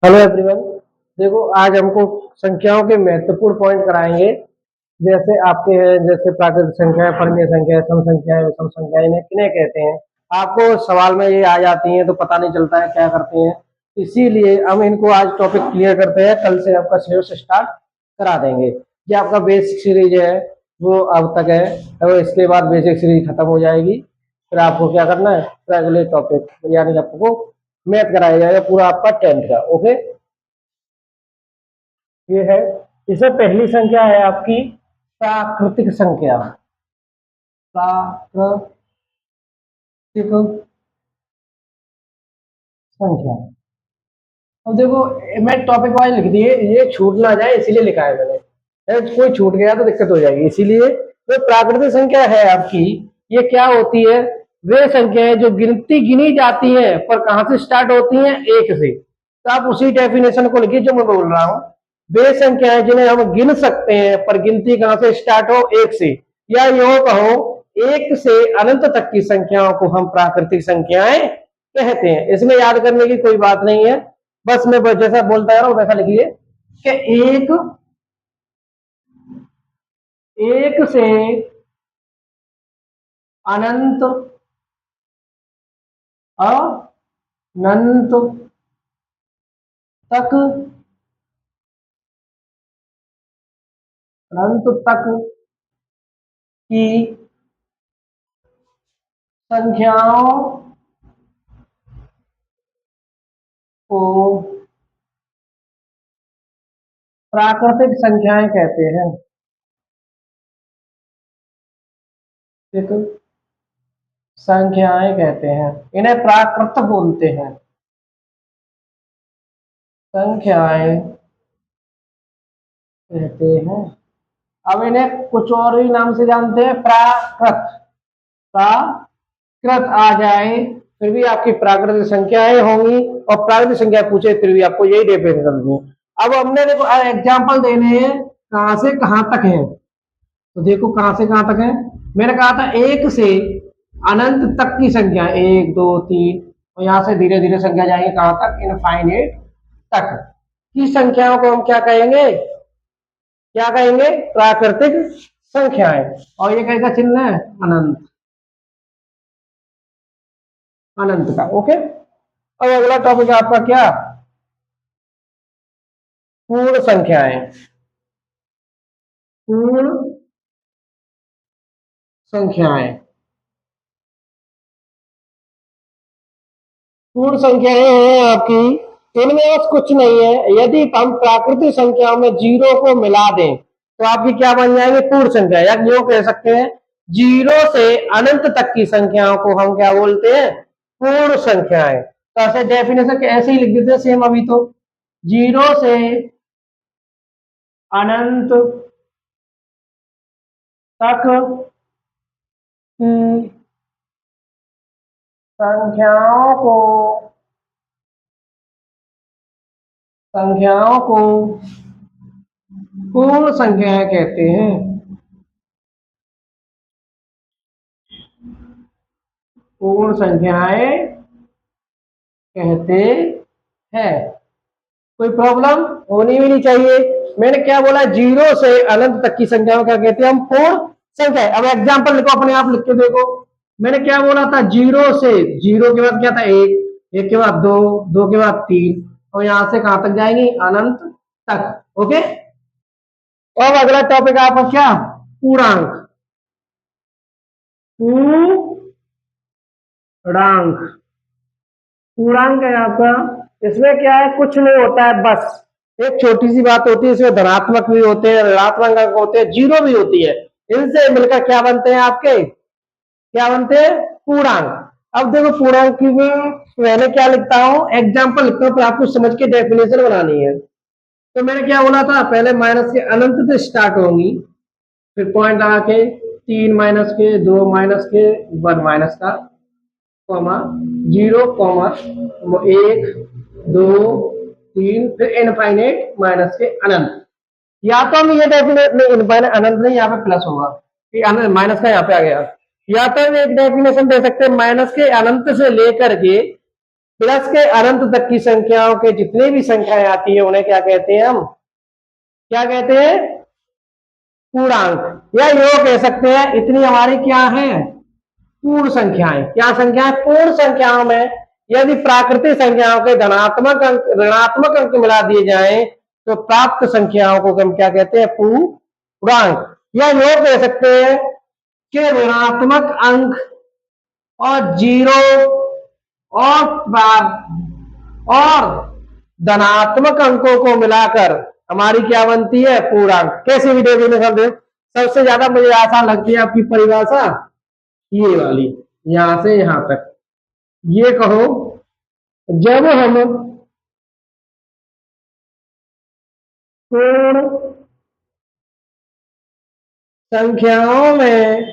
Hello everyone. देखो आज हमको संख्याओं के महत्वपूर्ण पॉइंट कराएंगे। जैसे आपके हैं जैसे प्राकृतिक संख्या है, परमीय संख्या है, सम संख्या है, विषम संख्या है, इन्हें किन्हें कहते हैं। आपको सवाल में ये आ जाती हैं तो पता नहीं चलता है क्या करते हैं। इसीलिए हम इनको आज टॉपिक क्लियर करते हैं, कल से आपका सिलेबस स्टार्ट करा देंगे। ये आपका बेसिक सीरीज है वो अब तक है, और इसके बाद बेसिक सीरीज खत्म हो जाएगी। फिर आपको क्या करना है, फिर अगले टॉपिक यानी आपको मैथ कराया जाएगा पूरा आपका 10th का। ओके, ये है। इसमें पहली संख्या है आपकी प्राकृतिक संख्या। प्राकृतिक संख्या। अब देखो, मैं टॉपिक वाइज लिख दिए, ये छूट ना जाए इसीलिए लिखा है मैंने। कोई छूट गया तो दिक्कत हो जाएगी, इसीलिए जो प्राकृतिक संख्या है आपकी, ये क्या होती है? वे संख्याएं जो गिनी जाती हैं, पर कहां से स्टार्ट होती हैं? एक से। तो आप उसी डेफिनेशन को लिखिए जो मैं बोल रहा हूं। वे संख्याएं जिन्हें हम गिन सकते हैं, पर गिनती कहां से स्टार्ट हो? एक से। या यूं कहो, एक से अनंत तक की संख्याओं को हम प्राकृतिक संख्याएं कहते हैं। इसमें याद करने की कोई बात नहीं है, बस मैं जैसा बोलता रहा हूं वैसा लिखिए कि एक से अनंत अनंत तक अनंत तक की संख्याओं को प्राकृतिक संख्याएं कहते हैं। ठीक, संख्याएं कहते हैं, इन्हें प्राकृत बोलते हैं। संख्याएं कहते हैं। अब इन्हें कुछ और ही नाम से जानते हैं, प्राकृत। प्राकृत आ जाए फिर भी आपकी प्राकृतिक संख्याएं होंगी, और प्राकृतिक संख्या पूछे फिर भी आपको यही डेफिनेशन देंगे। अब हमने देखो एग्जाम्पल देने हैं, कहां से कहां तक है। तो देखो कहां से कहां तक है। मैंने कहा था एक से अनंत तक की संख्या, एक दो तीन, और यहां से धीरे धीरे संख्या जाएंगे कहां तक? इनफाइनेट तक की संख्याओं को हम क्या कहेंगे? क्या कहेंगे? प्राकृतिक संख्याएं। और ये कैसा चिन्ह है? अनंत, अनंत का। ओके, अब अगला टॉपिक है आपका क्या? पूर्ण संख्याएं। पूर्ण संख्याएं। पूर्ण संख्याएं हैं आपकी, इनमें बस कुछ नहीं है। यदि हम प्राकृतिक संख्याओं में जीरो को मिला दें तो आपकी क्या बन जाएंगे? पूर्ण संख्या। या यूं कह सकते हैं, जीरो से अनंत तक की संख्याओं को हम क्या बोलते हैं? पूर्ण संख्याएं। तो ऐसे डेफिनेशन ऐसे ही लिख देते हैं सेम अभी। तो जीरो से अनंत तक की संख्याओं को पूर्ण संख्याएं कहते हैं। पूर्ण संख्याएं कहते हैं। कोई प्रॉब्लम होनी भी नहीं चाहिए। मैंने क्या बोला? जीरो से अनंत तक की संख्याओं क्या कहते हैं? हम पूर्ण संख्या। अब एग्जांपल लिखो, अपने आप लिख के देखो। मैंने क्या बोला था? जीरो से, जीरो के बाद क्या था? एक, एक के बाद दो, दो के बाद तीन, और यहां से कहां तक जाएंगे? अनंत तक। ओके, अब अगला टॉपिक आपका क्या? पूर्णांक। पूर्णांक। पूर्णांक है आपका। इसमें क्या है? कुछ नहीं होता है, बस एक छोटी सी बात होती है। इसमें धनात्मक भी होते हैं, ऋणात्मक अंक होते हैं, जीरो भी होती है। इनसे मिलकर क्या बनते हैं आपके? क्या बनते हैं? पूर्णांक। अब देखो, पूर्णांक की में मैंने क्या लिखता हूं? एग्जाम्पल लिखता हूं, फिर आपको समझ के डेफिनेशन बनानी है। तो मैंने क्या बोला था? पहले माइनस के अनंत से स्टार्ट होंगी, फिर पॉइंट लगा के तीन माइनस के, दो माइनस के, वन माइनस का, कॉमा जीरो, कॉमा एक, दो, तीन, फिर इनफाइनेट माइनस के अनंत। या तो हम ये डेफिनेट नहीं, इनफाइनेट अनंत नहीं, यहाँ पे प्लस होगा, माइनस का यहाँ पे आ गया। या तो हम एक डेफिनेशन दे सकते हैं, माइनस के अनंत से लेकर के प्लस के अनंत तक की संख्याओं के जितनी भी संख्याएं आती है उन्हें क्या कहते हैं हम, क्या कहते हैं, पूर्णांक या योग कह सकते हैं। इतनी हमारी क्या है, पूर्ण संख्याएं। क्या संख्याएं, पूर्ण संख्याओं में यदि प्राकृतिक संख्याओं के धनात्मक अंक ऋणात्मक अंक मिला दिए जाएं तो प्राप्त संख्याओं को हम क्या कहते हैं, पूर्णांक। या योग कह सकते हैं कि ऋणात्मक अंक और जीरो और धनात्मक अंकों को मिलाकर हमारी क्या बनती है, पूर्णांक। कैसे भी डेफिनेशन दे, सबसे ज्यादा मुझे आसान लगती है आपकी परिभाषा ये वाली, यहां से यहां तक। ये कहो, जब हम पूर्ण संख्याओं में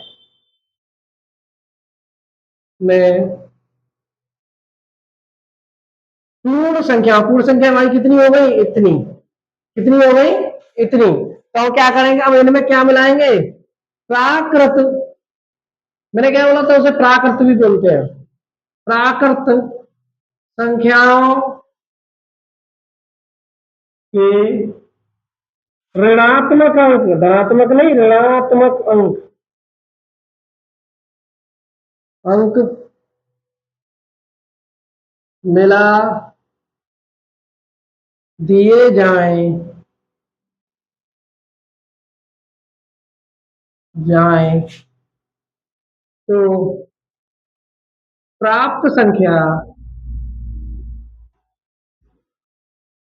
पूर्ण संख्या हमारी कितनी हो गई, इतनी, कितनी हो गई, इतनी। तो हम क्या करेंगे, अब इनमें क्या मिलाएंगे, प्राकृत। मैंने क्या बोला था, उसे प्राकृत भी बोलते हैं। प्राकृत संख्याओं के ऋणात्मक अंक, धनात्मक नहीं, ऋणात्मक अंक अंक मिला दिए जाएं तो प्राप्त संख्या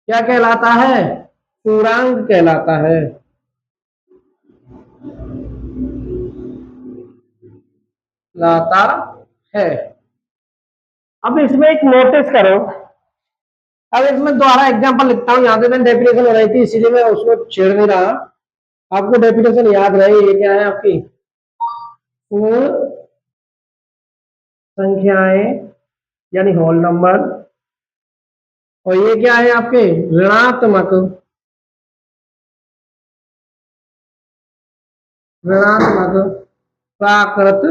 क्या कहलाता है, पूर्णांक कहलाता है। लाता है। अब इसमें एक नोटिस करो, अब इसमें दोबारा एग्जांपल लिखता हूं, यहां से मैंने डेफिनेशन हो रही थी इसीलिए मैं उसको छेड़ नहीं रहा। आपको डेफिनेशन याद रहे, ये क्या है आपकी, पूर्ण संख्याएं यानी होल नंबर, और ये क्या है आपके, ऋणात्मक ऋणात्मक प्राकृत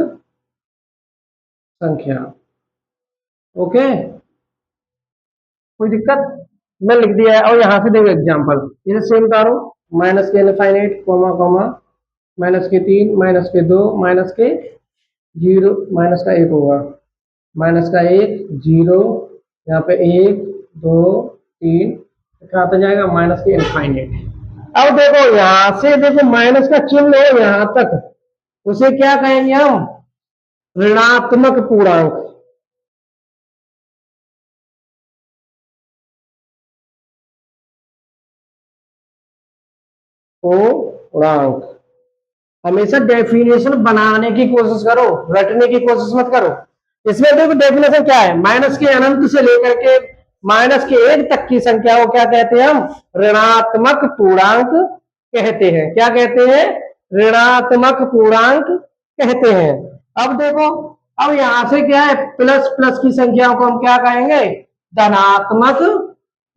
संख्या। ओके, कोई दिक्कत, मैं लिख दिया है। और यहां से देखो एग्जांपल, इसे सेम करो, माइनस के इनफाइनाइट कोमा कोमा, माइनस के 3, माइनस के 2, माइनस के 0, माइनस का 1 होगा, माइनस का 1 0, यहाँ पे 1 2 3, क्या आता जाएगा, माइनस के इनफाइनाइट। अब देखो यहां से देखो माइनस का चिन्ह हो यहां तक, उसे क्या कहेंगे हम, ऋणात्मक पूर्णांक। पूर्णांक। हमेशा डेफिनेशन बनाने की कोशिश करो, रटने की कोशिश मत करो। इसमें देखो डेफिनेशन क्या है, माइनस के अनंत से लेकर के माइनस के 1 तक की संख्या को क्या कहते हैं हम, ऋणात्मक पूर्णांक कहते हैं। क्या कहते हैं, ऋणात्मक पूर्णांक कहते हैं। अब देखो, अब यहां से क्या है, प्लस प्लस की संख्याओं को हम क्या कहेंगे, धनात्मक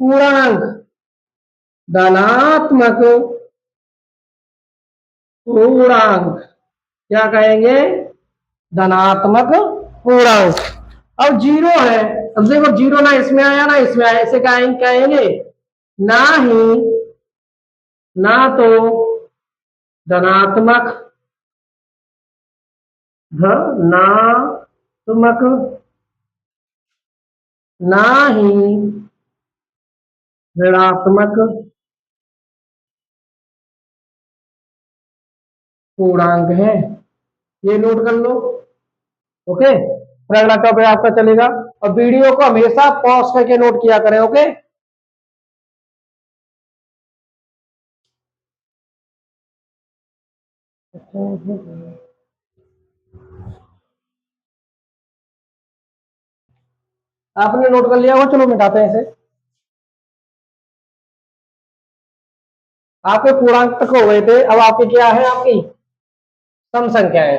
पूर्णांक। धनात्मक पूर्णांक क्या कहेंगे, धनात्मक पूर्णांक। अब जीरो है, अब देखो जीरो ना इसमें आया ना इसमें आया, इसे कहेंगे ना ही, ना तो धनात्मक धनात्मक, ना ही ऋणात्मक पूर्णांक है। ये नोट कर लो। ओके, फिर अगला टॉपिक आपका चलेगा। और वीडियो को हमेशा पॉज करके नोट किया करें। ओके, आपने नोट कर लिया होगा, चलो मिटाते हैं इसे। आपके पूर्णांक तक हो गए थे, अब आपके क्या है, आपकी सम संख्या है।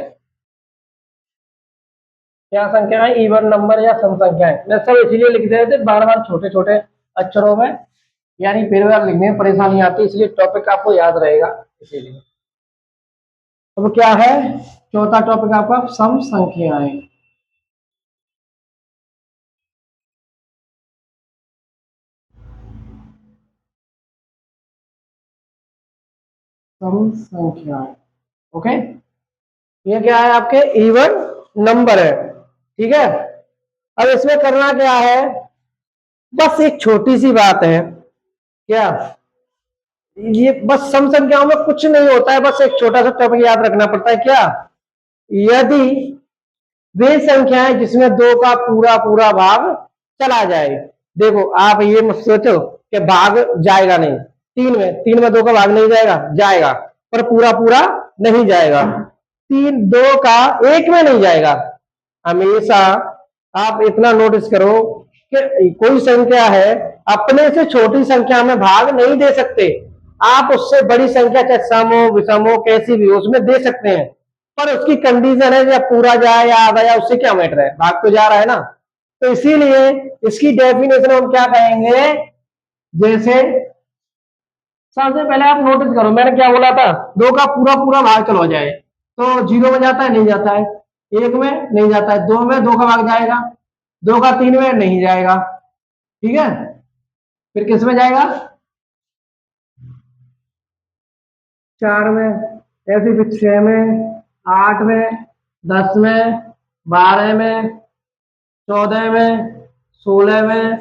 क्या संख्या है, इवन नंबर या सम संख्या है। मैं सब इसीलिए लिख रहे थे बार बार छोटे छोटे अक्षरों में, यानी फिर बार लिखने में परेशानी आती है, इसलिए टॉपिक आपको याद रहेगा इसीलिए। अब क्या है, चौथा टॉपिक आपका सम संख्याएं। सम संख्याएं। ओके, ये क्या है आपके इवन नंबर है, ठीक है। अब इसमें करना क्या है, बस एक छोटी सी बात है, क्या ये बस सम संख्याओं में कुछ नहीं होता है, बस एक छोटा सा टॉपिक याद रखना पड़ता है। क्या, यदि वे संख्याएं जिसमें दो का पूरा पूरा भाग चला जाए। देखो आप ये मत सोचो कि भाग जाएगा नहीं, तीन में दो का भाग नहीं जाएगा, जाएगा, पर पूरा पूरा नहीं जाएगा। तीन दो का एक में नहीं जाएगा। हमेशा आप इतना नोटिस करो कि कोई संख्या है, अपने से छोटी संख्या में भाग नहीं दे सकते। आप उससे बड़ी संख्या चाहे सम हो विषम हो कैसी भी हो उसमें दे सकते हैं, पर उसकी कंडीशन है या पूरा जाए या आधा जाए, उससे क्या मैटर है, भाग तो जा रहा है ना। तो इसीलिए इसकी डेफिनेशन हम क्या कहेंगे, जैसे सबसे पहले आप नोटिस करो मैंने क्या बोला था, दो का पूरा पूरा भाग चला जाए तो जीरो में जाता है, नहीं जाता है। एक में नहीं जाता है, दो में दो का भाग जाएगा, दो का तीन में नहीं जाएगा, ठीक है। फिर किस में जाएगा, चार में, ऐसे फिर छह में, आठ में, 10 में, 12 में, 14 में, 16 में,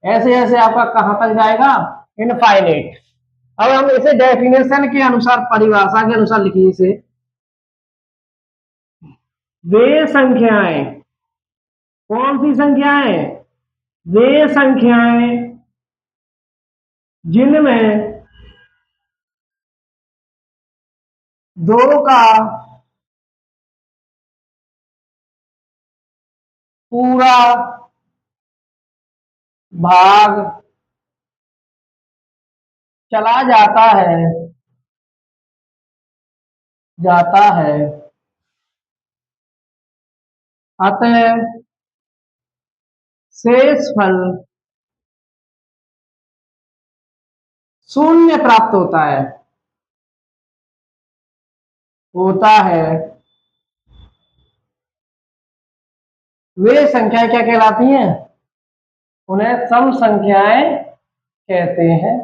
ऐसे ऐसे आपका कहां तक जाएगा, इनफाइनाइट। अब हम इसे डेफिनेशन के अनुसार परिभाषा के अनुसार लिखिए इसे, वे संख्याएं, कौन सी संख्याएं, वे संख्याएं जिनमें दो का पूरा भाग चला जाता है अतः शेष फल शून्य प्राप्त होता है। वे संख्याएं क्या कहलाती हैं, उन्हें सम संख्याएं कहते हैं।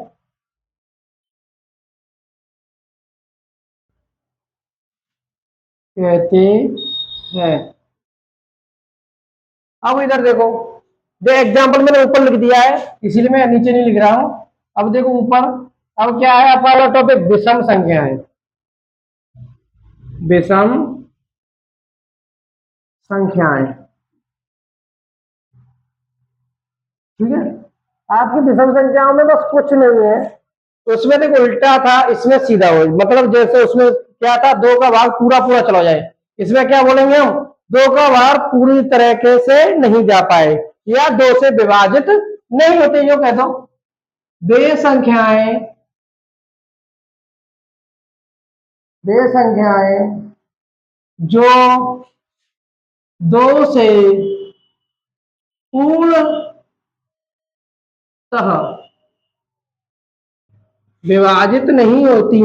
कहते हैं। अब इधर देखो, जो एग्जाम्पल मैंने ऊपर लिख दिया है इसीलिए मैं नीचे नहीं लिख रहा हूं। अब देखो ऊपर, अब क्या है आपका टॉपिक, विषम संख्याएं, विषम संख्याएं, ठीक है। आपकी विषम संख्याओं में बस कुछ नहीं है, उसमें देखो उल्टा था, इसमें सीधा हो, मतलब जैसे उसमें क्या था, दो का भाग पूरा पूरा चला जाए, इसमें क्या बोलेंगे हम, दो का भाग पूरी तरीके से नहीं जा पाए या दो से विभाजित नहीं होते, जो कह दो। वे संख्याएं जो दो से पूर्णतः विभाजित नहीं होती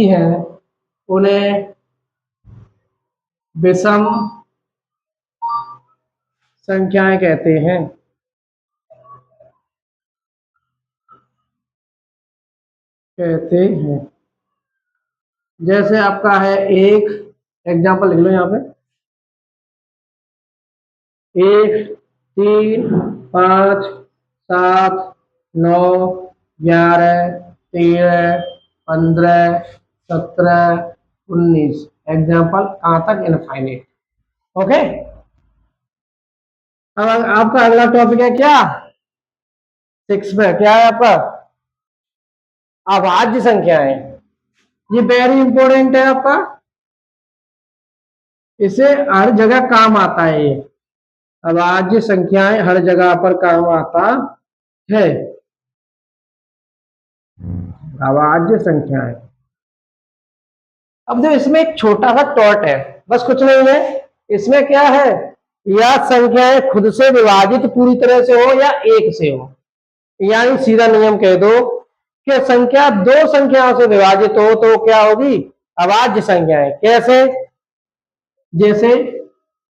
हैं, उन्हें विषम संख्याएं कहते हैं। जैसे आपका है एक एग्जांपल लिख लो यहाँ पे, 1, 3, 5, 7, 9, 11, 13, 15, 17, 19, एग्जाम्पल कहां तक, इनफाइनाइट। ओके, अब आपका अगला टॉपिक है क्या, 6 में क्या है आपका, अभाज्य संख्याएं। ये वेरी इंपॉर्टेंट है आपका, इसे हर जगह काम आता है ये, अभाज्य संख्याएं हर जगह पर काम आता है। अभाज्य संख्याएं, अब जो इसमें एक छोटा सा टॉट है, बस कुछ नहीं है, इसमें क्या है, या संख्याएं खुद से विभाजित पूरी तरह से हो या एक से हो, यानी सीधा नियम कह दो कि संख्या दो संख्याओं से विभाजित हो तो क्या होगी, अभाज्य संख्याएं। कैसे, जैसे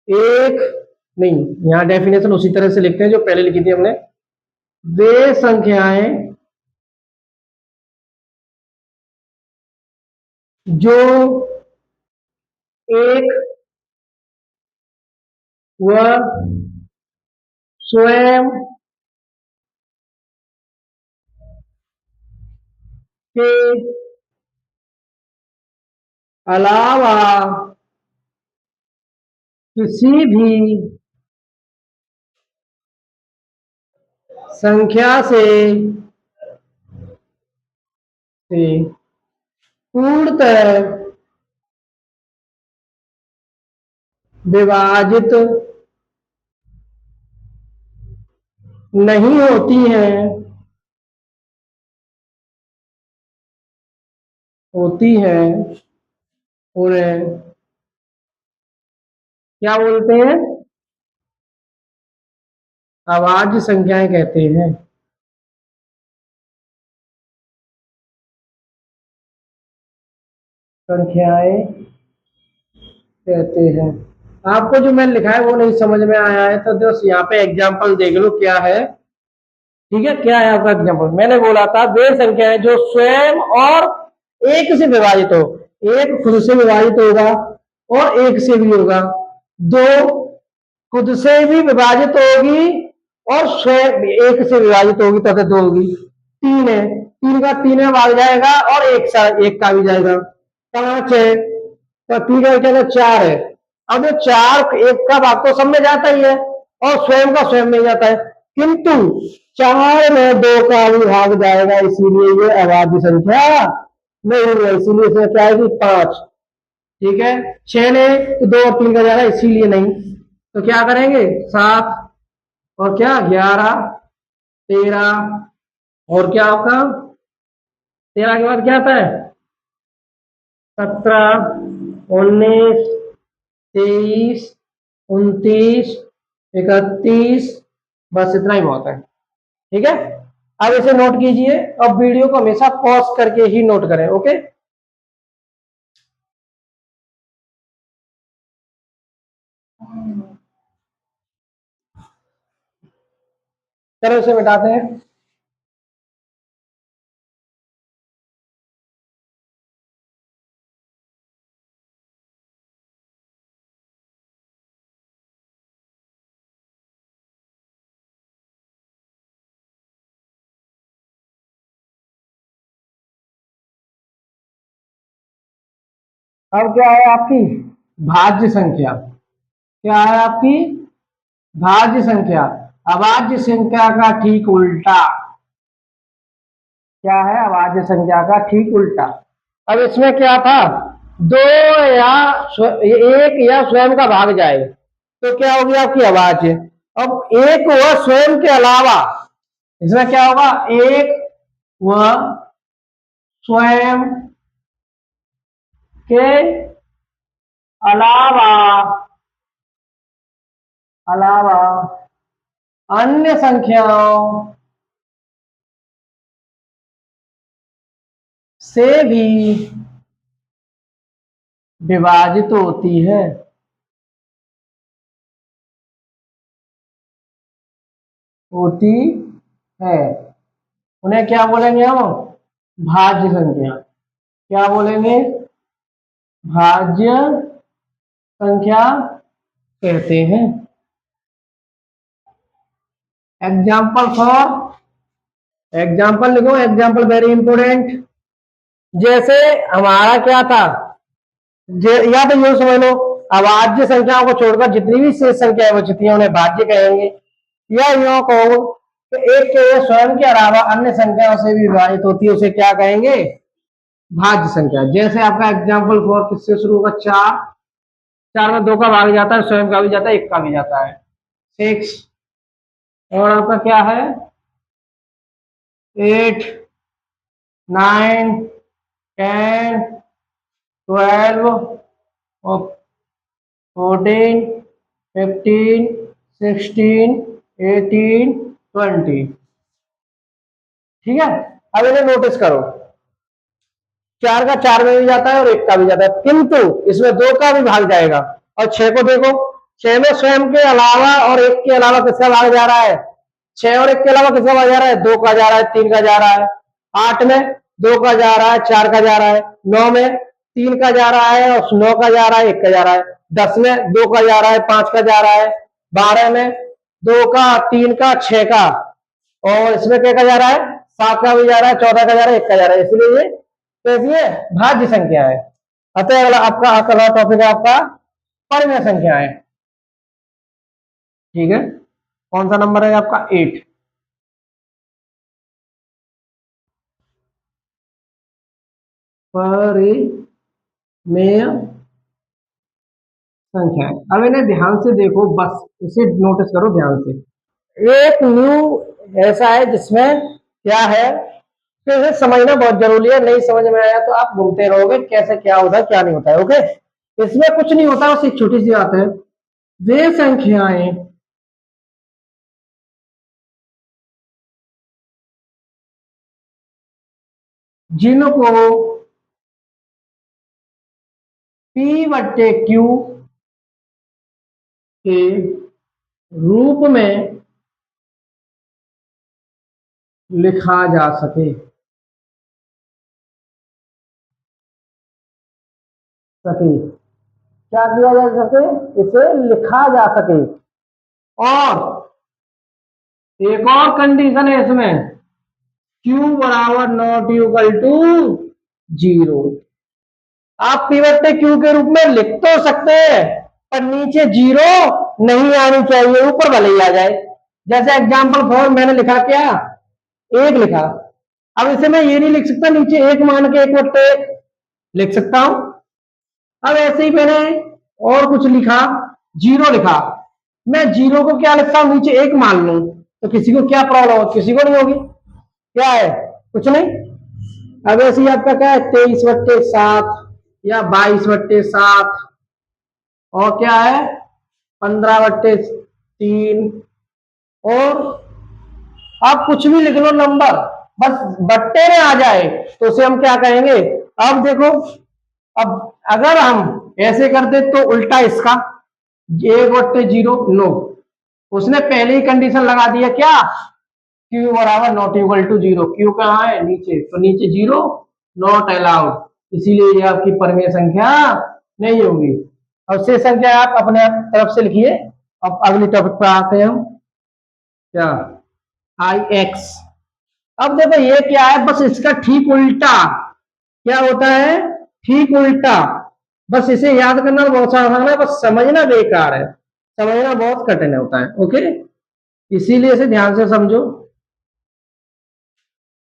1, नहीं, यहाँ डेफिनेशन उसी तरह से लिखते हैं जो पहले लिखी थी हमने। वे संख्याएं जो एक व स्वयं के अलावा किसी भी संख्या से पूर्णतः विभाजित नहीं होती हैं, उन्हें क्या बोलते हैं? अभाज्य संख्याएं कहते हैं। संख्याएं कहते हैं। आपको जो मैंने लिखा है वो नहीं समझ में आया है तो दोस्त यहाँ पे एग्जाम्पल देख लो क्या है। ठीक है, क्या है आपका एग्जाम्पल? मैंने बोला था वे संख्याएं जो स्वयं और एक से विभाजित हो। एक खुद से विभाजित होगा और एक से भी होगा। दो खुद से भी विभाजित होगी और स्वयं एक से विभाजित होगी तथा दो होगी। तीन है, तीन का तीन में भाग जाएगा और एक का भी जाएगा। पांच है तो तीन का क्या चार है। अब ये चार एक का भाग तो सब में जाता ही है और स्वयं का स्वयं में जाता है, किंतु चार में दो का भी भाग जाएगा, इसीलिए ये अभाज्य संख्या नहीं है। इसीलिए इसमें क्या है कि पांच। ठीक है, छह ने तो दो और तीन का जा रहा है इसीलिए नहीं। तो क्या करेंगे? सात और क्या 11 13 और क्या आपका 13 के बाद क्या आता है? 17 19 23 29 31। बस इतना ही बहुत है। ठीक है, अब इसे नोट कीजिए। अब वीडियो को हमेशा पॉज करके ही नोट करें। ओके, चलो इसे मिटाते हैं। अब क्या है आपकी भाज्य संख्या? क्या है आपकी भाज्य संख्या? अभाज्य संख्या का ठीक उल्टा। क्या है? अभाज्य संख्या का ठीक उल्टा। अब इसमें क्या था? दो या एक या स्वयं का भाग जाए तो क्या होगी आपकी अभाज्य। अब एक व स्वयं के अलावा इसमें क्या होगा? एक व स्वयं के अलावा अलावा अन्य संख्याओं से भी विभाजित होती है। होती है, उन्हें क्या बोलेंगे हम? भाज्य संख्या। क्या बोलेंगे? भाज्य संख्या कहते हैं। एग्जाम्पल फॉर एग्जाम्पल लिखो, एग्जाम्पल वेरी इंपोर्टेंट। जैसे हमारा क्या था, या तो यूं समझ लो अभाज्य संख्याओं को छोड़कर जितनी भी शेष संख्याएं बचती हैं उन्हें भाज्य कहेंगे। या यूं कहो कि एक के स्वयं के अलावा अन्य संख्याओं से भी विभाजित होती है, उसे क्या कहेंगे? भाज्य संख्या। जैसे आपका एग्जाम्पल फॉर किससे शुरू होगा? चार। चार में दो का भाग जाता है, स्वयं का भी जाता है, एक का भी जाता है। सिक्स। और आपका क्या है? 8 9 10 12 और 14 15 16 18 20। ठीक है, अब इन्हें नोटिस करो। चार का चार में भी जाता है और एक का भी जाता है, किंतु इसमें दो का भी भाग जाएगा। और छह को देखो, 6 में स्वयं के अलावा और 1 के अलावा किसका भाग जा रहा है? 6 और 1 के अलावा किसका भाग जा रहा है? 2 का जा रहा है, 3 का जा रहा है। 8 में 2 का जा रहा है, 4 का जा रहा है। 9 में 3 का जा रहा है और 9 का जा रहा है, 1 का जा रहा है। 10 में 2 का जा रहा है, 5 का जा रहा है। 12 में 2 का, 3 का, 6 का, और इसमें क्या का जा रहा है? 7 का भी जा रहा है, 14 का जा रहा है, 1 का जा रहा है। इसलिए ये कैसी है? भाज्य संख्या है। अतः अगला आपका अगला टॉपिक है आपका परिमेय संख्याएं। ठीक है, कौन सा नंबर है आपका? 8। परिमेय संख्याएं, अब इन्हें ध्यान से देखो, बस इसे नोटिस करो ध्यान से। एक न्यू ऐसा है जिसमें क्या है, तो इसे समझना बहुत जरूरी है। नहीं समझ में आया तो आप घूमते रहोगे कैसे क्या होता है क्या नहीं होता है। ओके, इसमें कुछ नहीं होता, बस एक छोटी सी बात है। वे संख्याएं जिनको P/Q के रूप में लिखा जा सके, क्या किया जा सके? इसे लिखा जा सके। और एक और कंडीशन है इसमें, Q बराबर नॉट इक्वल टू 0। आप P/Q के रूप में लिख तो सकते हैं, पर नीचे 0 नहीं आनी चाहिए, ऊपर भले ही आ जाए। जैसे एग्जाम्पल फॉर मैंने लिखा क्या? 1 लिखा। अब इसे मैं ये नहीं लिख सकता नीचे 1 मान के 1/1 लिख सकता हूं। अब ऐसे ही मैंने और कुछ लिखा, 0 लिखा, मैं 0 को क्या लिखता हूं? नीचे 1 मान लूं, तो किसी को क्या प्रॉब्लम हो? किसी को नहीं होगी। क्या है? कुछ नहीं। अब ऐसे ही आपका क्या है? 23/7 या 22/7, और क्या है? 15/3। और आप कुछ भी लिख लो नंबर, बस बट्टे में आ जाए तो उसे हम क्या कहेंगे? अब देखो, अब अगर हम ऐसे करते तो उल्टा इसका 1/0, नो, उसने पहले ही कंडीशन लगा दिया क्या? Q बराबर नॉट इक्वल टू 0। Q कहाँ है? नीचे, तो नीचे 0 नॉट अलाउड, इसीलिए ये आपकी परिमेय संख्या नहीं होगी। अब शेष संख्या आप अपने तरफ से लिखिए। अब अगली टॉपिक पर आते हैं हम, क्या? IX। अब देखो ये क्या है? बस इसका ठीक उल्टा। क्या होता है? ठीक उल्टा। बस इसे याद करना बहुत आसान है, बस समझना बेकार है, समझना बहुत कठिन होता है। ओके, इसीलिए इसे ध्यान से समझो।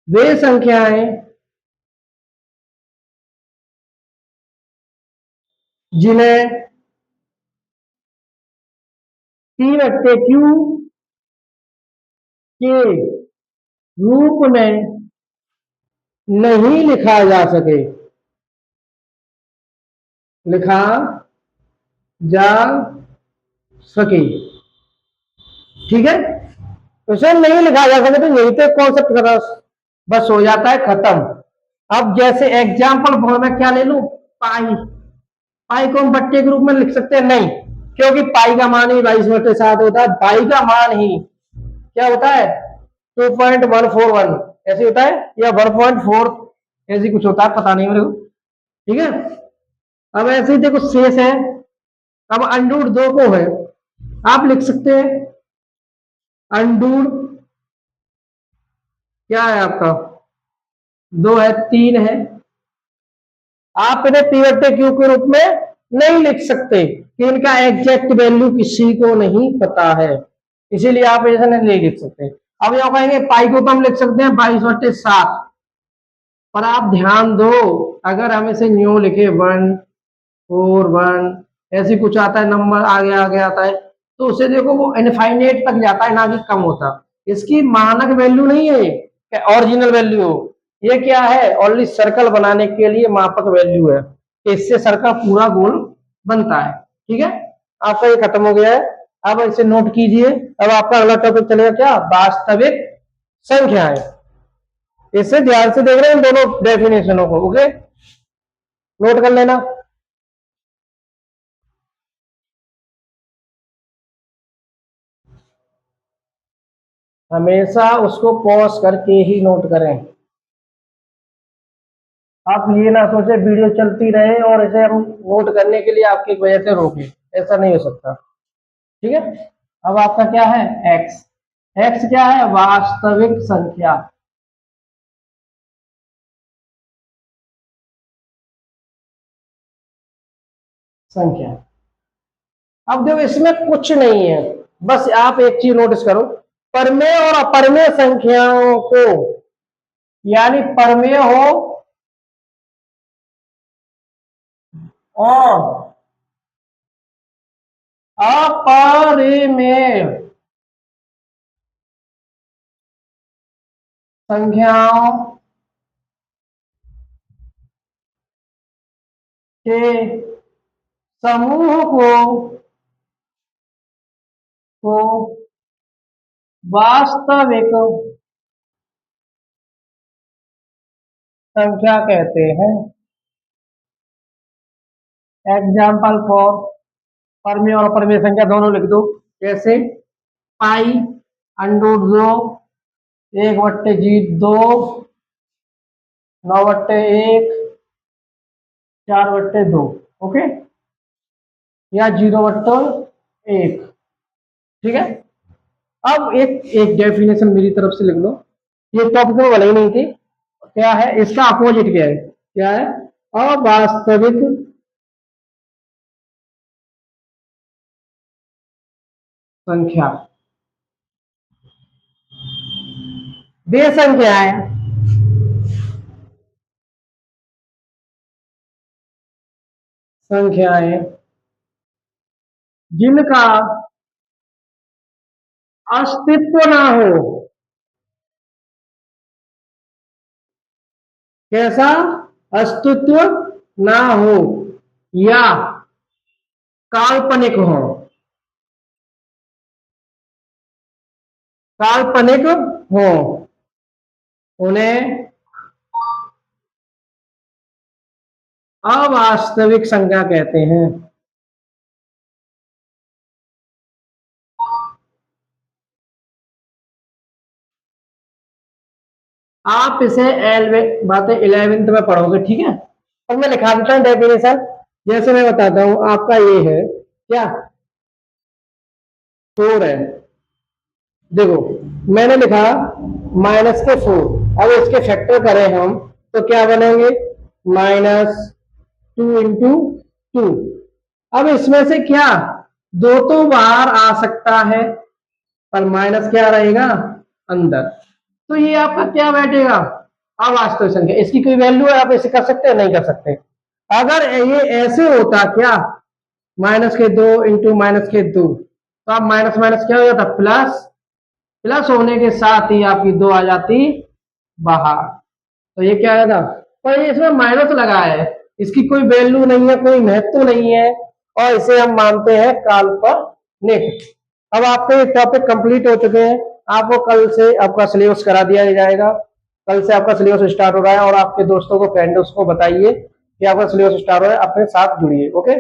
वे संख्याएं जिन्हें P/Q के रूप में नहीं लिखा जा सके, लिखा जा सके। ठीक है, तो इसे नहीं लिखा जा सके तो यही तो कॉन्सेप्ट का बस हो जाता है खत्म। अब जैसे एग्जाम्पल फॉर में क्या ले लू? पाई। पाई को हम बट्टे के रूप में लिख सकते हैं? नहीं, क्योंकि पाई का मान ही 22/7 होता है। पाई का मान ही क्या होता है? 2.141 ऐसे होता है, या 1.4 ऐसी कुछ होता है, पता नहीं मेरे को। ठीक है, अब ऐसे ही देखो शेष है। अब अंडूर 2 को है, आप लिख सकते हैं अंडूर क्या है आपका? 2 है, 3 है। आप इन्हें P/Q के रूप में नहीं लिख सकते कि इनका एग्जैक्ट वैल्यू किसी को नहीं पता है, इसीलिए आप ऐसा नहीं लिख सकते। अब यहां कहेंगे पाई को तो हम लिख सकते हैं 22/7, पर आप ध्यान दो, अगर हम इसे न्यू लिखे 141 ऐसी कुछ आता है नंबर, आगे आता है, तो उसे देखो वो इनफाइनेट तक जाता है, ना कि कम होता। इसकी मानक वैल्यू नहीं है, ओरिजिनल वैल्यू हो। ये क्या है? ओनली सर्कल बनाने के लिए मापक वैल्यू है, इससे सर्कल पूरा गोल बनता है। ठीक है, आपका ये खत्म हो गया है। अब इसे नोट कीजिए। अब आपका अगला टॉपिक चलेगा क्या? वास्तविक संख्याएं। इसे ध्यान से देख रहे हैं इन दोनों डेफिनेशनों को। ओके, नोट कर लेना। हमेशा उसको पॉज करके ही नोट करें। आप ये ना सोचे वीडियो चलती रहे और इसे हम नोट करने के लिए आपकी वजह से रोके, ऐसा नहीं हो सकता। ठीक है, अब आपका क्या है एक्स। एक्स क्या है, वास्तविक संख्या। संख्या। अब देखो इसमें कुछ नहीं है, बस आप एक चीज नोटिस करो, परमेय और अपरमेय संख्याओं को, यानी परमेय हो और अपरिमेय संख्याओं के समूह को वास्तविक संख्या कहते हैं। एग्जाम्पल फॉर परमेय और अपरमेय संख्या दोनों लिख दो। कैसे, पाई अंडूट 2, 1/2, 9/1, 4/2, ओके, या 0/1। ठीक है, अब एक एक डेफिनेशन मेरी तरफ से लिख लो, ये टॉपिक में वाला ही नहीं थी। क्या है इसका अपोजिट, क्या है, क्या है, अवास्तविक संख्या। वे संख्याएं संख्याएं जिनका अस्तित्व ना हो। कैसा, अस्तित्व ना हो या काल्पनिक हो। काल्पनिक हो, उन्हें अवास्तविक संख्या कहते हैं। आप इसे बातें 11th में पढ़ोगे, ठीक है। अब मैं लिखा देता हूँ डेफिनेशन, जैसे मैं बताता हूँ, आपका ये है क्या, 4 है। देखो मैंने लिखा -4, अब इसके फैक्टर करें हम तो क्या बनेंगे, -2 × 2। अब इसमें से क्या, 2 तो बाहर आ सकता है, पर माइनस क्या रहेगा अंदर, तो ये आपका क्या बैठेगा, अवास्तविक संख्या। इसकी कोई वैल्यू है, आप इसे कर सकते हैं, नहीं कर सकते। अगर ये ऐसे होता क्या, -2 × -2, तो आप माइनस माइनस क्या हो जाता, प्लस, प्लस होने के साथ ही आपकी 2 आ जाती बाहर, तो ये क्या आया था। पर ये इसमें माइनस लगा है, इसकी कोई वैल्यू नहीं है, कोई महत्व नहीं है, और इसे हम मानते हैं काल्पनिक। अब आपके ये टॉपिक कंप्लीट हो चुके हैं, आपको कल से आपका सिलेबस करा दिया जाएगा। कल से आपका सिलेबस स्टार्ट हो रहा है, और आपके दोस्तों को, फ्रेंड्स को बताइए कि आपका सिलेबस स्टार्ट हो रहा है, अपने साथ जुड़िए, ओके।